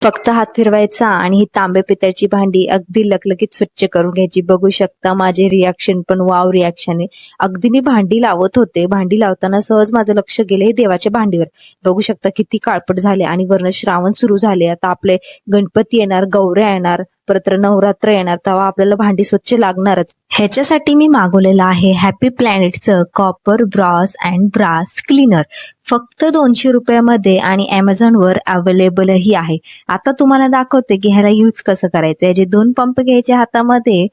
फक्त हात फिरवायचा आणि ही तांबे पितळची भांडी अगदी लकलकीत स्वच्छ करून घ्यायची. बघू शकता माझे रिॲक्शन पण वाव रिॲक्शन आहे. अगदी मी भांडी लावत होते, भांडी लावताना सहज माझं लक्ष गेले हे देवाच्या भांडीवर. बघू शकता किती काळपट झाले आणि वर्ण श्रावण सुरू झाले. आता आपले गणपती येणार, गौऱ्या येणार, परत नवरात्र येणार, तेव्हा आपल्याला भांडी स्वच्छ लागणारच. ह्याच्यासाठी मी मागवलेलं आहे हॅपी प्लॅनेटचं copper brass and brass cleaner. फक्त 200 रुपयामध्ये आणि ॲमेझॉनवर अवेलेबलही आहे. आता तुम्हाला दाखवते की ह्याला यूज कसं करायचं. याचे 2 पंप घ्यायचे हातामध्ये,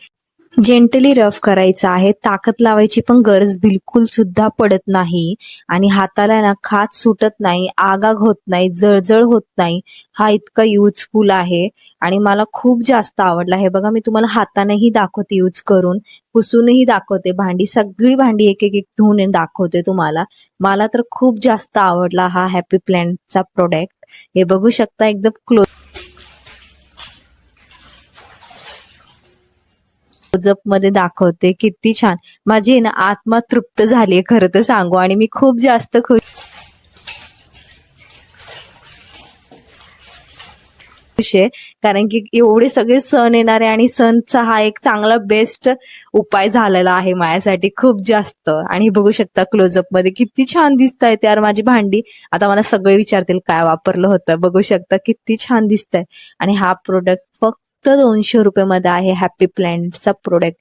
जेंटली रफ करायचं आहे. ताकद लावायची पण गरज बिलकुल सुद्धा पडत नाही आणि हाताला ना खाज सुटत नाही, आगाग होत नाही, जळजळ होत नाही. हा इतका युजफुल आहे आणि मला खूप जास्त आवडला. हे बघा मी तुम्हाला हातानेही दाखवते यूज करून, पुसूनही दाखवते, भांडी सगळी भांडी एक एक धुवून दाखवते तुम्हाला. मला तर खूप जास्त आवडला हा हॅपी प्लॅनेटचा प्रोडक्ट. हे बघू शकता एकदम क्लोजअप मध्ये दाखवते, किती छान. माझी ना आत्मा तृप्त झालीये खरं तर सांगू, आणि मी खूप जास्त खुश आहे कारण की एवढे सगळे सण येणार आहे आणि सणचा हा एक चांगला बेस्ट उपाय झालेला आहे माझ्यासाठी खूप जास्त. आणि बघू शकता क्लोजअप मध्ये किती छान दिसत आहेत यार माझी भांडी. आता मला सगळे विचारतील काय वापरलं होतं. बघू शकता किती छान दिसत आहे आणि हा प्रोडक्ट फक्त 200 रुपयामध्ये आहे. हॅपी प्लॅनेटचा प्रोडक्ट.